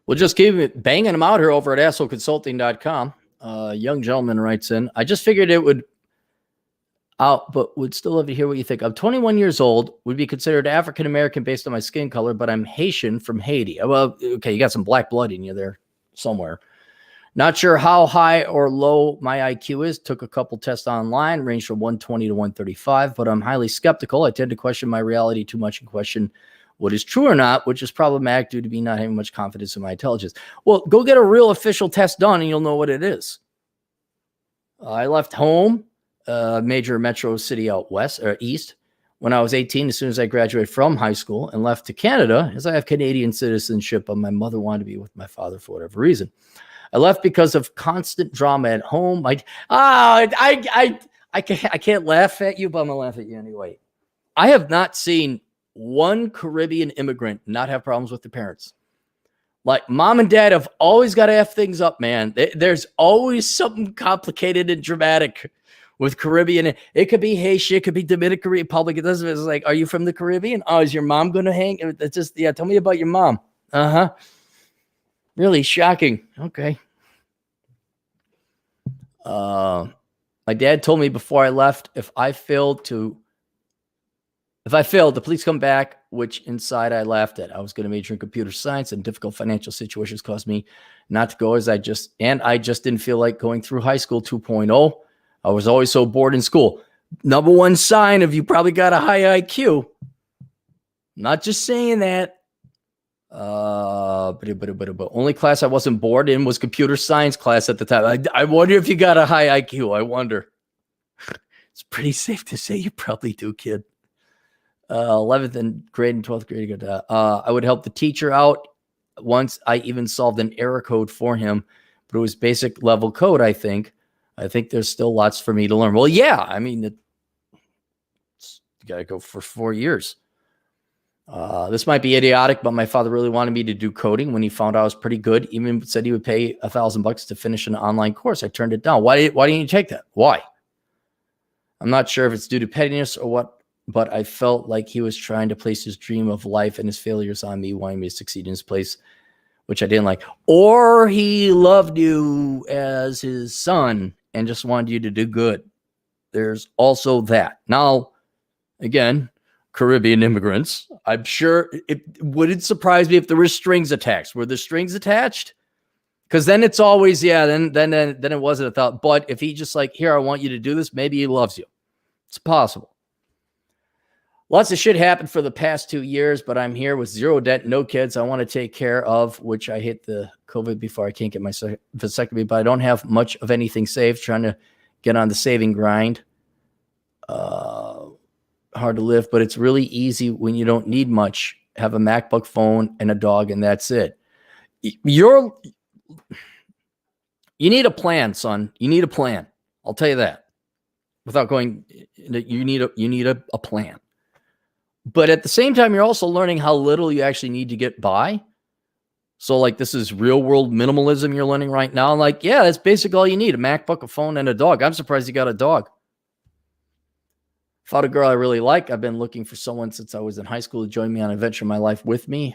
We'll just keep it banging them out here over at assholeconsulting.com. Young gentleman writes in, I just figured it would out, but would still love to hear what you think. I'm 21 years old, would be considered African-American based on my skin color, but I'm Haitian from Haiti. Well, okay, you got some black blood in you there somewhere. Not sure how high or low my IQ is. Took a couple tests online, ranged from 120 to 135, but I'm highly skeptical. I tend to question my reality too much and question what is true or not, which is problematic due to me not having much confidence in my intelligence. Well, go get a real official test done and you'll know what it is. I left home, major metro city out west or east, when I was 18, as soon as I graduated from high school, and left to Canada as I have Canadian citizenship, but my mother wanted to be with my father for whatever reason. I left because of constant drama at home. I can't laugh at you, but I'm gonna laugh at you anyway. I have not seen one Caribbean immigrant not have problems with their parents. Like mom and dad have always got to F things up, man. There's always something complicated and dramatic with Caribbean. It could be Haitian, it could be Dominican Republic. It doesn't. It's like, are you from the Caribbean? Oh, is your mom gonna hang? It's just, yeah. Tell me about your mom. Really shocking. Okay. My dad told me before I left, if I failed, the police come back, which inside I laughed at. I was going to major in computer science, and difficult financial situations caused me not to go I just didn't feel like going through high school 2.0. I was always so bored in school. Number one sign of you probably got a high IQ. Not just saying that. But only class I wasn't bored in was computer science class at the time. I wonder if you got a high IQ. I wonder. It's pretty safe to say you probably do, kid. 11th grade and 12th grade. I would help the teacher out. Once I even solved an error code for him, but it was basic level code. I think there's still lots for me to learn. Well, yeah, I mean, you got to go for 4 years. This might be idiotic, but my father really wanted me to do coding when he found I was pretty good. Even said he would pay $1,000 to finish an online course. I turned it down. Why didn't you take that? Why? I'm not sure if it's due to pettiness or what, but I felt like he was trying to place his dream of life and his failures on me, wanting me to succeed in his place, which I didn't like. Or he loved you as his son and just wanted you to do good. There's also that. Now, again, Caribbean immigrants, I'm sure it wouldn't surprise me if there were strings attached. Were there strings attached? Because then it's always, yeah, then it wasn't a thought. But if he just like, here, I want you to do this, maybe he loves you. It's possible. Lots of shit happened for the past 2 years, but I'm here with zero debt, no kids I want to take care of, which I hit the COVID before I can't get my vasectomy, but I don't have much of anything saved, trying to get on the saving grind. Hard to live, but it's really easy when you don't need much. Have a MacBook phone and a dog, and that's it. You need a plan, son. You need a plan. I'll tell you that. Without going, you need a plan. But at the same time, you're also learning how little you actually need to get by. So like this is real world minimalism you're learning right now. Like, yeah, that's basically all you need. A MacBook, a phone, and a dog. I'm surprised you got a dog. Found a girl I really like. I've been looking for someone since I was in high school to join me on an adventure in my life with me.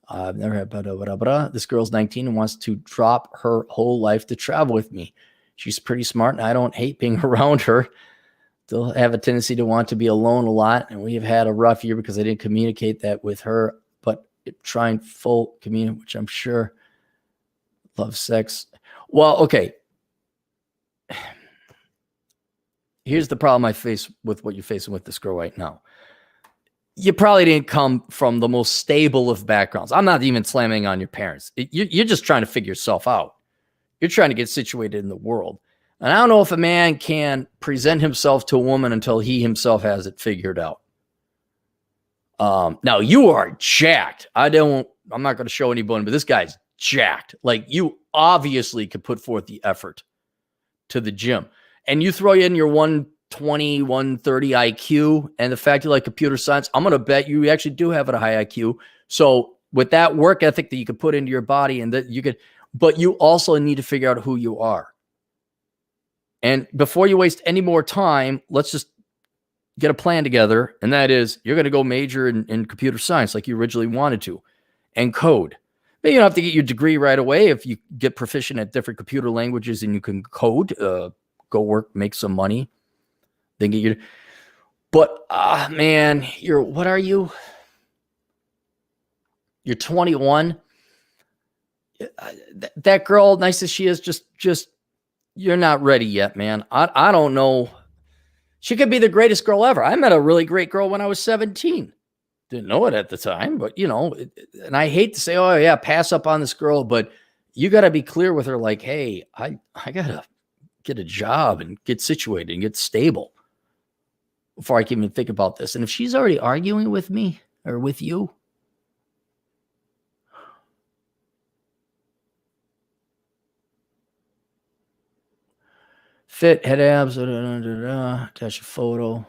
I've never had This girl's 19 and wants to drop her whole life to travel with me. She's pretty smart, and I don't hate being around her. Still have a tendency to want to be alone a lot, and we have had a rough year because I didn't communicate that with her, but trying full communion, which I'm sure love sex. Well, okay. Here's the problem I face with what you're facing with this girl right now. You probably didn't come from the most stable of backgrounds. I'm not even slamming on your parents. You're just trying to figure yourself out. You're trying to get situated in the world. And I don't know if a man can present himself to a woman until he himself has it figured out. Now, you are jacked. I'm not going to show anybody, but this guy's jacked. Like, you obviously could put forth the effort to the gym. And you throw in your 120, 130 IQ and the fact you like computer science, I'm going to bet you actually do have a high IQ. So with that work ethic that you could put into your body and that you could, but you also need to figure out who you are. And before you waste any more time, let's just get a plan together. And that is, you're going to go major in computer science like you originally wanted to, and code. You don't have to get your degree right away. If you get proficient at different computer languages and you can code, go work, make some money, then get your. But man, what are you? You're 21. That girl, nice as she is, just you're not ready yet, man. I don't know. She could be the greatest girl ever. I met a really great girl when I was 17. Didn't know it at the time, but and I hate to say, oh yeah, pass up on this girl, but you got to be clear with her. Like, hey, I got to get a job and get situated and get stable before I can even think about this. And if she's already arguing with me or with you, fit, head abs, attach a photo.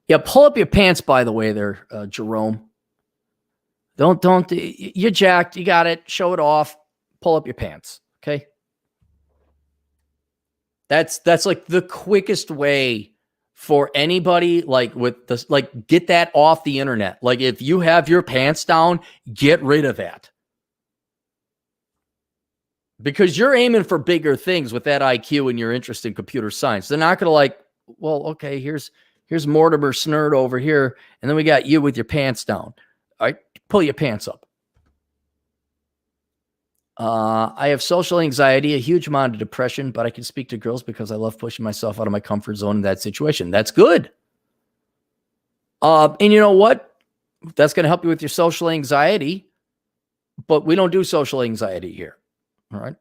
Yeah, pull up your pants, by the way, there, Jerome. Don't, you're jacked. You got it. Show it off. Pull up your pants. Okay. That's like the quickest way for anybody, like with this, like get that off the internet. Like if you have your pants down, get rid of that. Because you're aiming for bigger things with that IQ and your interest in computer science. They're not going to like, well, okay, here's Mortimer Snerd over here. And then we got you with your pants down. All right, pull your pants up. I have social anxiety, a huge amount of depression, but I can speak to girls because I love pushing myself out of my comfort zone in that situation. That's good. And you know what? That's going to help you with your social anxiety, but we don't do social anxiety here. All right.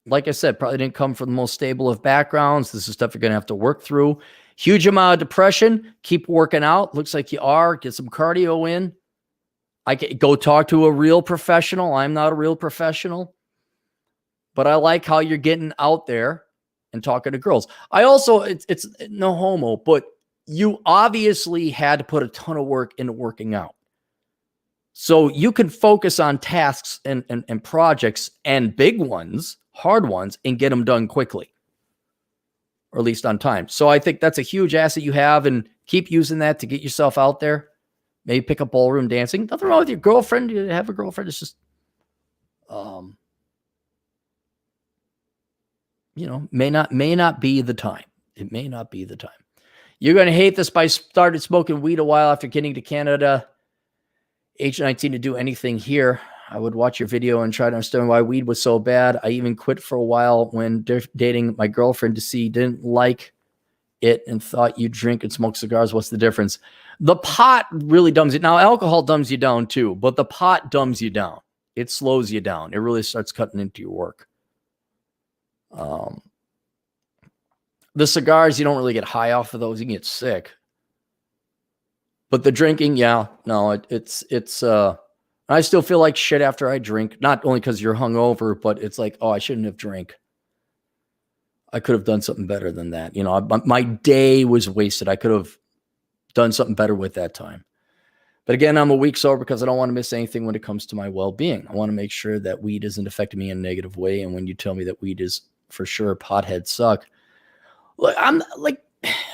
Like I said, probably didn't come from the most stable of backgrounds. This is stuff you're going to have to work through. Huge amount of depression. Keep working out. Looks like you are. Get some cardio in. I can go talk to a real professional. I'm not a real professional, but I like how you're getting out there and talking to girls. I also, it's no homo, but you obviously had to put a ton of work into working out. So you can focus on tasks and projects and big ones, hard ones, and get them done quickly, or at least on time. So I think that's a huge asset you have, and keep using that to get yourself out there. Maybe pick up ballroom dancing. Nothing wrong with your girlfriend. You have a girlfriend. It's just, may not be the time. It may not be the time. You're going to hate this, but I started smoking weed a while after getting to Canada, age 19, to do anything here. I would watch your video and try to understand why weed was so bad. I even quit for a while when dating my girlfriend to see didn't like it and thought you drink and smoke cigars. What's the difference? The pot really dumbs it. Now, alcohol dumbs you down too, but the pot dumbs you down. It slows you down. It really starts cutting into your work. The cigars, you don't really get high off of those. You can get sick. But the drinking, yeah, no, it's I still feel like shit after I drink, not only because you're hungover, but it's like, oh, I shouldn't have drank. I could have done something better than that. My day was wasted. I could have done something better with that time. But again, I'm a week sober because I don't want to miss anything when it comes to my well-being. I want to make sure that weed isn't affecting me in a negative way. And when you tell me that weed is for sure, potheads suck. Look, I'm like,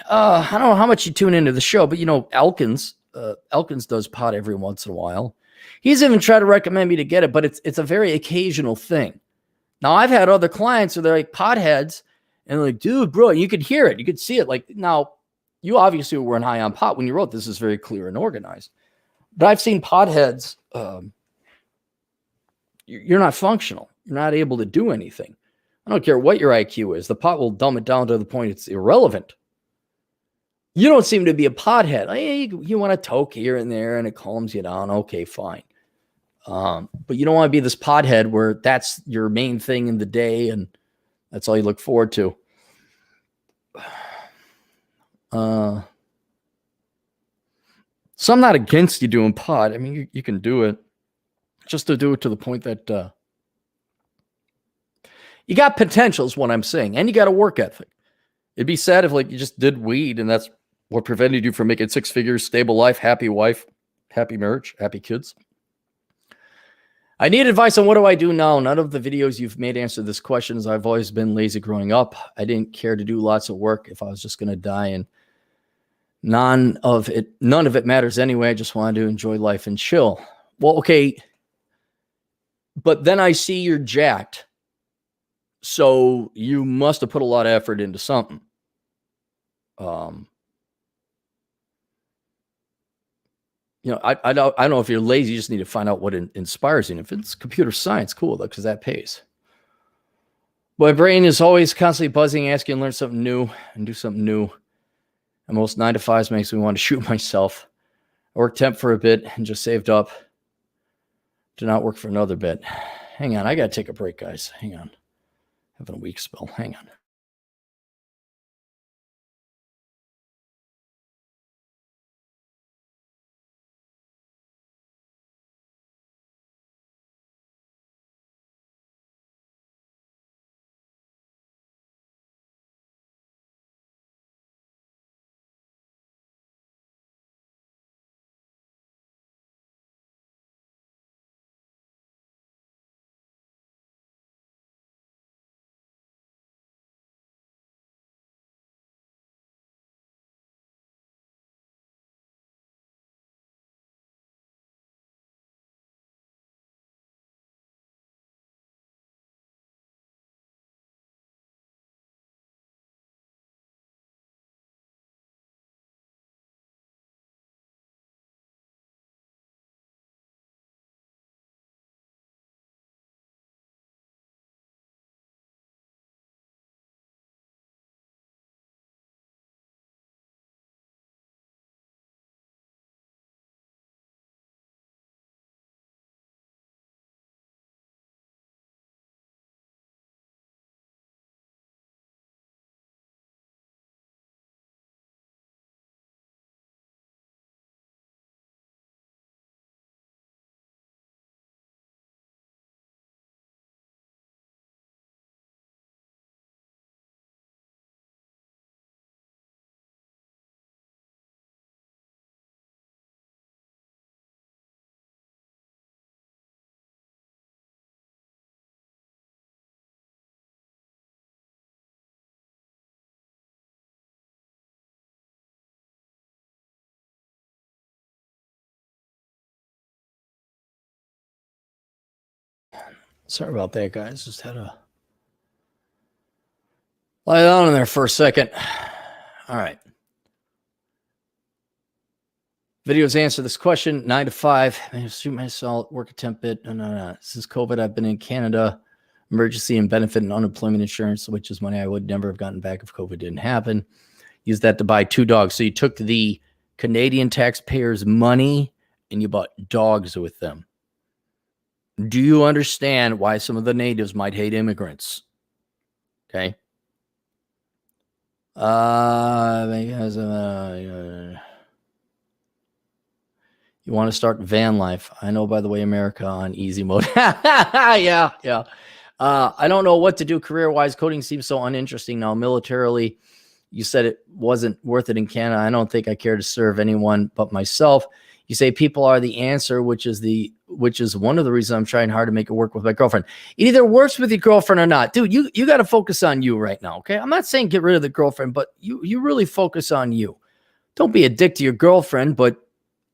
I don't know how much you tune into the show, but Elkins does pot every once in a while. He's even tried to recommend me to get it, but it's a very occasional thing. Now, I've had other clients who they're like potheads, and they're like, dude, bro, you could hear it. You could see it. Like, now, you obviously weren't high on pot when you wrote this. Is very clear and organized. But I've seen potheads, you're not functional. You're not able to do anything. I don't care what your IQ is. The pot will dumb it down to the point it's irrelevant. You don't seem to be a pothead. You want to toke here and there, and it calms you down. Okay, fine. But you don't want to be this pothead where that's your main thing in the day, and that's all you look forward to. So I'm not against you doing pot. I mean, you can do it. Just to do it to the point that you got potential is what I'm saying, and you got a work ethic. It'd be sad if you just did weed and that's what prevented you from making six figures, stable life, happy wife, happy marriage, happy kids. I need advice on what do I do now. None of the videos you've made answer this question, as I've always been lazy growing up. I didn't care to do lots of work if I was just going to die, and none of it matters anyway. I just wanted to enjoy life and chill. Well, okay. But then I see you're jacked. So you must have put a lot of effort into something. I don't know if you're lazy. You just need to find out what inspires you. And if it's computer science, cool, because that pays. My brain is always constantly buzzing, asking to learn something new and do something new. And most 9 to 5s makes me want to shoot myself. I worked temp for a bit and just saved up to not work for another bit. Hang on, I got to take a break, guys. Hang on. Having a weak spell. Hang on. Sorry about that, guys. Just had to lie down in there for a second. All right. Videos answer this question. 9 to 5. I shoot myself, work a temp bit. No. Since COVID, I've been in Canada. Emergency and benefit and unemployment insurance, which is money I would never have gotten back if COVID didn't happen. Use that to buy 2 dogs. So you took the Canadian taxpayers' money and you bought dogs with them. Do you understand why some of the natives might hate immigrants? Okay. Because you want to start van life. I know, by the way, America on easy mode. Yeah. I don't know what to do career-wise. Coding seems so uninteresting now. Militarily, you said it wasn't worth it in Canada. I don't think I care to serve anyone but myself. You say people are the answer, which is one of the reasons I'm trying hard to make it work with my girlfriend. It either works with your girlfriend or not. Dude, you got to focus on you right now, okay? I'm not saying get rid of the girlfriend, but you really focus on you. Don't be a dick to your girlfriend, but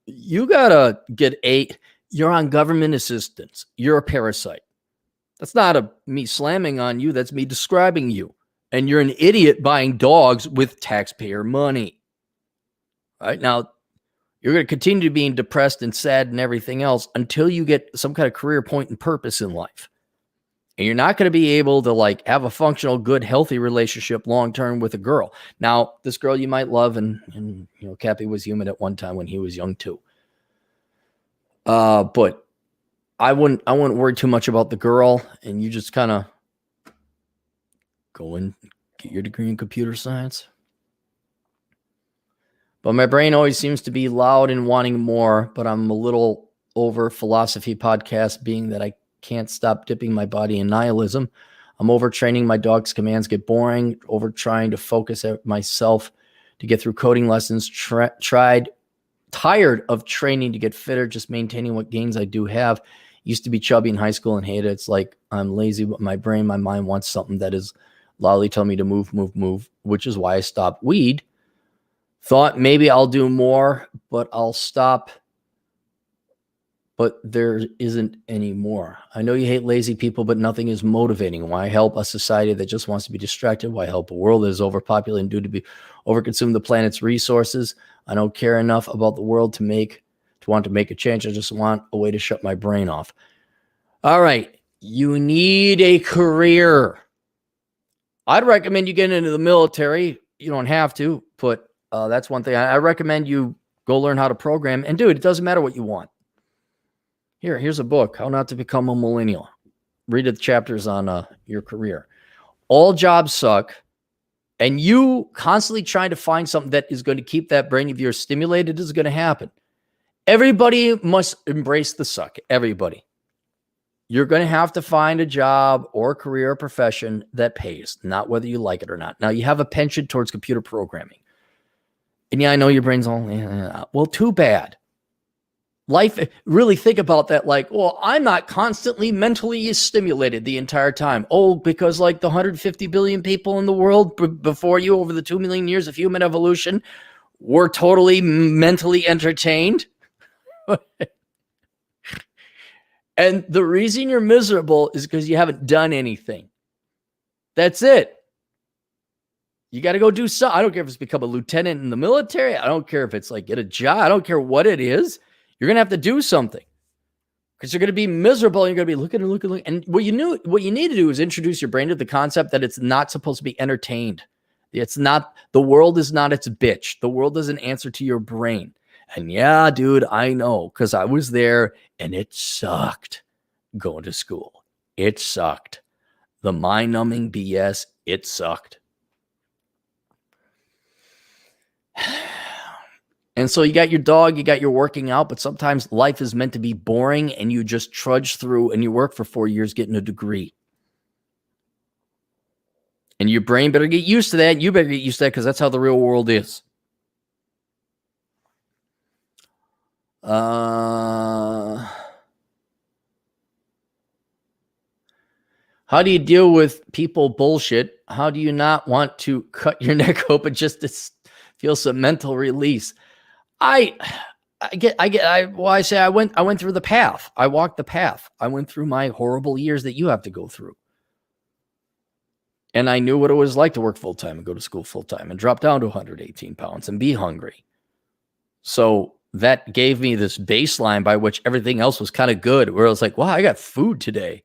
you got to you're on government assistance. You're a parasite. That's not me slamming on you. That's me describing you. And you're an idiot buying dogs with taxpayer money. All right? Now, you're going to continue to be depressed and sad and everything else until you get some kind of career point and purpose in life. And you're not going to be able to have a functional, good, healthy relationship long-term with a girl. Now, this girl you might love, and Cappy was human at one time when he was young too. But I wouldn't worry too much about the girl, and you just kind of go and get your degree in computer science. But my brain always seems to be loud and wanting more, but I'm a little over philosophy podcast, being that I can't stop dipping my body in nihilism. I'm overtraining. My dog's commands get boring, over trying to focus at myself to get through coding lessons, tired of training to get fitter, just maintaining what gains I do have. Used to be chubby in high school and hate it. It's like I'm lazy, but my mind wants something that is loudly telling me to move, which is why I stopped weed. Thought maybe I'll do more, but I'll stop but there isn't anymore. I know you hate lazy people, but nothing is motivating. Why help a society that just wants to be distracted? Why help a world that is overpopulated and due to be overconsume the planet's resources? I don't care enough about the world to want to make a change. I just want a way to shut my brain off. All right. You need a career. I'd recommend you get into the military. You don't have to, but that's one thing. I recommend you go learn how to program. And dude, it doesn't matter what you want. Here's a book, How Not to Become a Millennial. Read the chapters on your career. All jobs suck. And you constantly trying to find something that is going to keep that brain of yours stimulated is going to happen. Everybody must embrace the suck. Everybody. You're going to have to find a job or career or profession that pays, not whether you like it or not. Now, you have a penchant towards computer programming. And yeah, I know your brain's all, well, too bad. Life, really think about that. Like, well, I'm not constantly mentally stimulated the entire time. Oh, because like the 150 billion people in the world before you over the 2 million years of human evolution were totally mentally entertained. And the reason you're miserable is because you haven't done anything. That's it. You got to go do something. I don't care if it's become a lieutenant in the military. I don't care if it's like get a job. I don't care what it is. You're going to have to do something because you're going to be miserable. And you're going to be looking. And what you need to do is introduce your brain to the concept that it's not supposed to be entertained. It's not, the world is not its bitch. The world doesn't answer to your brain. And yeah, dude, I know, because I was there and it sucked going to school. It sucked. The mind-numbing BS, it sucked. And so you got your dog, you got your working out, but sometimes life is meant to be boring and you just trudge through and you work for 4 years getting a degree. And your brain better get used to that. You better get used to that because that's how the real world is. How do you deal with people bullshit? How do you not want to cut your neck open just to feel some mental release? I went through the path. I walked the path. I went through my horrible years that you have to go through. And I knew what it was like to work full-time and go to school full-time and drop down to 118 pounds and be hungry. So that gave me this baseline by which everything else was kind of good, where I was like, wow, I got food today.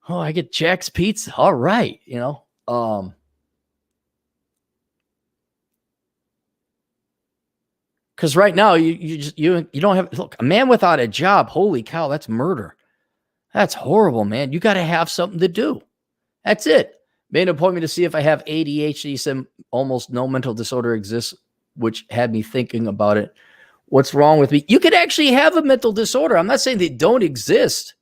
Oh, I get Jack's Pizza. All right. Because right now you don't have, look, a man without a job, holy cow, that's murder. That's horrible, man. You got to have something to do. That's it. Made an appointment to see if I have ADHD. Said almost no mental disorder exists, which had me thinking about it. What's wrong with me? You could actually have a mental disorder. I'm not saying they don't exist.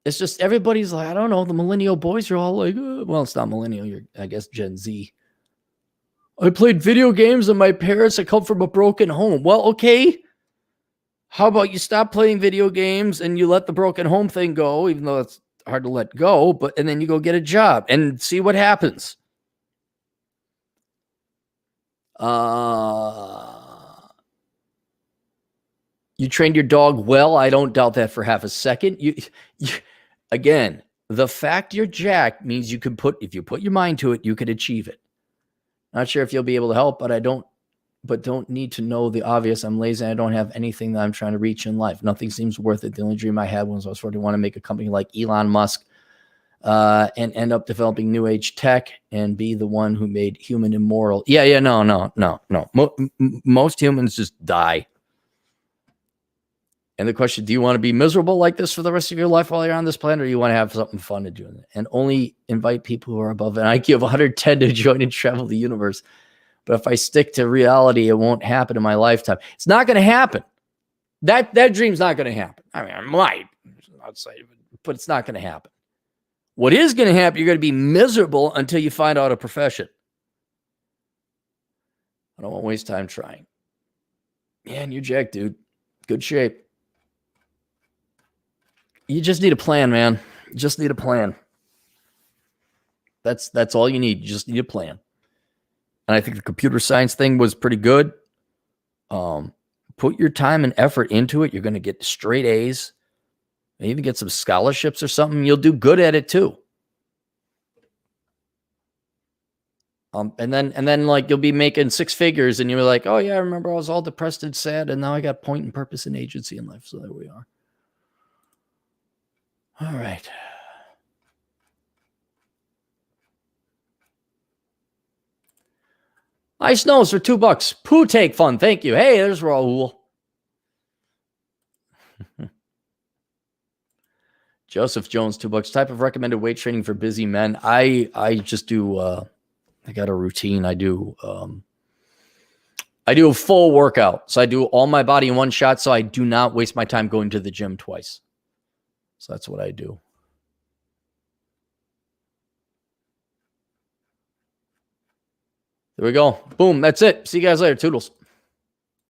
It's just everybody's like, I don't know, the millennial boys are all like, well, it's not millennial. You're, I guess, Gen Z. I played video games and my parents, I come from a broken home. Well, okay. How about you stop playing video games and you let the broken home thing go, even though it's hard to let go, and then you go get a job and see what happens. You trained your dog well. I don't doubt that for half a second. You again, the fact you're jacked means you can if you put your mind to it, you could achieve it. Not sure if you'll be able to help, but don't need to know the obvious. I'm lazy. I don't have anything that I'm trying to reach in life. Nothing seems worth it. The only dream I had was I was to want to make a company like Elon Musk and end up developing new age tech and be the one who made human immoral. No. Most humans just die. And the question, do you want to be miserable like this for the rest of your life while you're on this planet, or you want to have something fun to do? And only invite people who are above an IQ of 110 to join and travel the universe. But if I stick to reality, it won't happen in my lifetime. It's not going to happen. That dream's not going to happen. I mean, I might, but it's not going to happen. What is going to happen, you're going to be miserable until you find out a profession. I don't want to waste time trying. Man, you're jacked, dude. Good shape. You just need a plan, man. You just need a plan. That's all you need. You just need a plan. And I think the computer science thing was pretty good. put your time and effort into it. You're going to get straight A's, maybe get some scholarships or something. You'll do good at it too. And then like you'll be making six figures and you're like, oh yeah, I remember I was all depressed and sad and now I got point and purpose and agency in life. So there we are. All right. Ice Nose for $2. Poo take fun. Thank you. Hey, there's Raul. Joseph Jones, $2. Type of recommended weight training for busy men. I just do I got a routine. I do a full workout. So I do all my body in one shot. So I do not waste my time going to the gym twice. So that's what I do. There we go. Boom. That's it. See you guys later. Toodles.